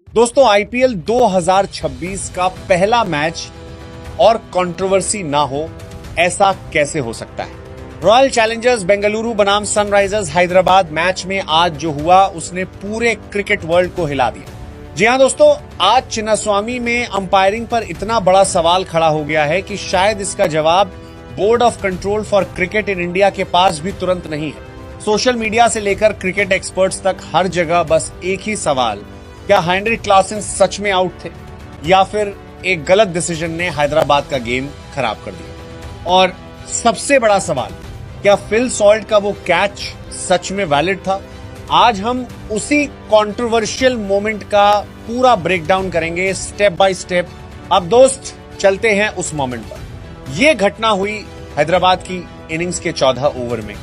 दोस्तों, आईपीएल 2026 का पहला मैच और कंट्रोवर्सी ना हो, ऐसा कैसे हो सकता है। रॉयल चैलेंजर्स बेंगलुरु बनाम सनराइजर्स हैदराबाद मैच में आज जो हुआ उसने पूरे क्रिकेट वर्ल्ड को हिला दिया। जी हां दोस्तों, आज चिन्नास्वामी में अंपायरिंग पर इतना बड़ा सवाल खड़ा हो गया है कि शायद इसका जवाब board of control for cricket in India के पास भी तुरंत नहीं है। सोशल मीडिया से लेकर क्रिकेट एक्सपर्ट्स तक हर जगह बस एक ही सवाल, क्या हेनरिक क्लासन सच में आउट थे या फिर एक गलत डिसीजन ने हैदराबाद का गेम खराब कर दिया। और सबसे बड़ा सवाल, क्या फिल सॉल्ट का वो कैच सच में वैलिड था। आज हम उसी कंट्रोवर्शियल मोमेंट का पूरा ब्रेकडाउन करेंगे स्टेप बाय स्टेप। अब दोस्त चलते हैं उस मोमेंट पर। यह घटना हुई हैदराबाद की इनिंग्स के 14 ओवर में।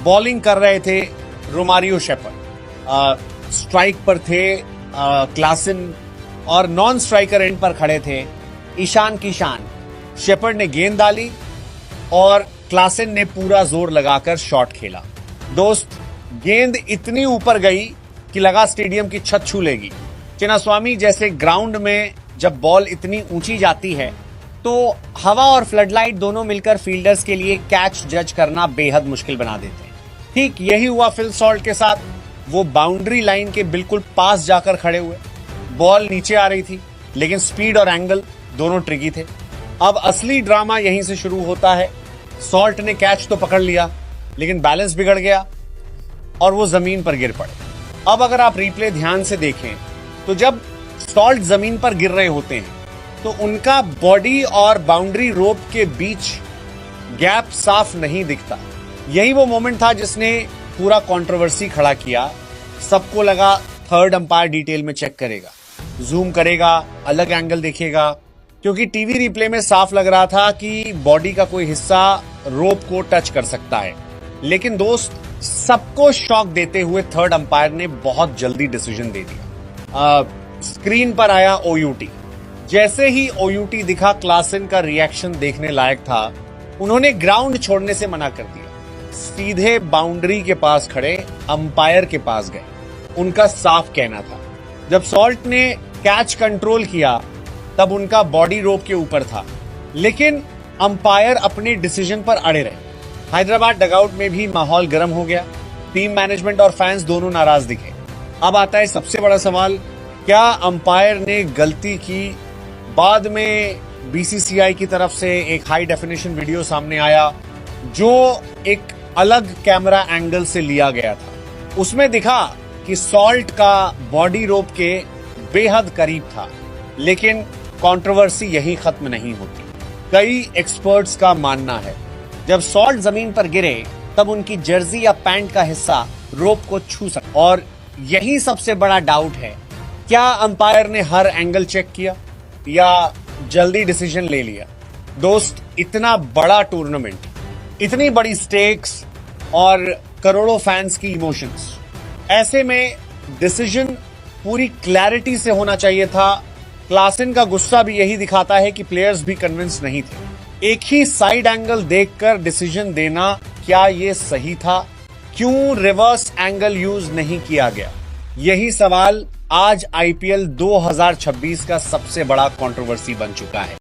बॉलिंग कर रहे थे रोमारियो शेपर्ड, स्ट्राइक पर थे क्लासन और नॉन स्ट्राइकर एंड पर खड़े थे ईशान किशान। शेपर्ड ने गेंद डाली और क्लासन ने पूरा जोर लगाकर शॉट खेला। दोस्त, गेंद इतनी ऊपर गई कि लगा स्टेडियम की छत छू लेगी। चिन्नास्वामी जैसे ग्राउंड में जब बॉल इतनी ऊंची जाती है तो हवा और फ्लडलाइट दोनों मिलकर फील्डर्स के लिए कैच जज करना बेहद मुश्किल बना देते हैं। ठीक यही हुआ फिल सॉल्ट के साथ। वो बाउंड्री लाइन के बिल्कुल पास जाकर खड़े हुए। बॉल नीचे आ रही थी लेकिन स्पीड और एंगल दोनों ट्रिकी थे। अब असली ड्रामा यहीं से शुरू होता है। सॉल्ट ने कैच तो पकड़ लिया लेकिन बैलेंस बिगड़ गया और वो जमीन पर गिर पड़े। अब अगर आप रिप्ले ध्यान से देखें तो जब सॉल्ट जमीन पर गिर रहे होते हैं तो उनका बॉडी और बाउंड्री रोप के बीच गैप साफ नहीं दिखता। यही वो मोमेंट था जिसने पूरा कंट्रोवर्सी खड़ा किया। सबको लगा थर्ड अंपायर डिटेल में चेक करेगा, जूम करेगा, अलग एंगल देखेगा, क्योंकि टीवी रिप्ले में साफ लग रहा था कि बॉडी का कोई हिस्सा रोप को टच कर सकता है। लेकिन दोस्त, सबको शॉक देते हुए थर्ड अंपायर ने बहुत जल्दी डिसीजन दे दिया। स्क्रीन पर आया ओयूटी। जैसे ही ओयूटी दिखा, क्लासन का रिएक्शन देखने लायक था। उन्होंने ग्राउंड छोड़ने से मना कर दिया, सीधे बाउंड्री के पास खड़े अंपायर के पास गए। उनका साफ कहना था जब सॉल्ट ने कैच कंट्रोल किया तब उनका बॉडी रोप के ऊपर था, लेकिन अंपायर अपने डिसीजन पर अड़े रहे। हैदराबाद डगआउट में भी माहौल गर्म हो गया। टीम मैनेजमेंट और फैंस दोनों नाराज दिखे। अब आता है सबसे बड़ा सवाल, क्या अंपायर ने गलती की। बाद में बीसीसीआई की तरफ से एक हाई डेफिनेशन वीडियो सामने आया जो एक अलग कैमरा एंगल से लिया गया था। उसमें दिखा कि सॉल्ट का बॉडी रोप के बेहद करीब था, लेकिन कंट्रोवर्सी यही खत्म नहीं होती। कई एक्सपर्ट्स का मानना है जब सॉल्ट जमीन पर गिरे तब उनकी जर्सी या पैंट का हिस्सा रोप को छू सकता। और यही सबसे बड़ा डाउट है, क्या अंपायर ने हर एंगल चेक किया या जल्दी डिसीजन ले लिया। दोस्त, इतना बड़ा टूर्नामेंट, इतनी बड़ी स्टेक्स और करोड़ों फैंस की इमोशंस, ऐसे में डिसीजन पूरी क्लैरिटी से होना चाहिए था। क्लासन का गुस्सा भी यही दिखाता है कि प्लेयर्स भी कन्विंस नहीं थे। एक ही साइड एंगल देखकर डिसीजन देना, क्या यह सही था। क्यों रिवर्स एंगल यूज नहीं किया गया। यही सवाल आज आईपीएल 2026 का सबसे बड़ा कंट्रोवर्सी बन चुका है।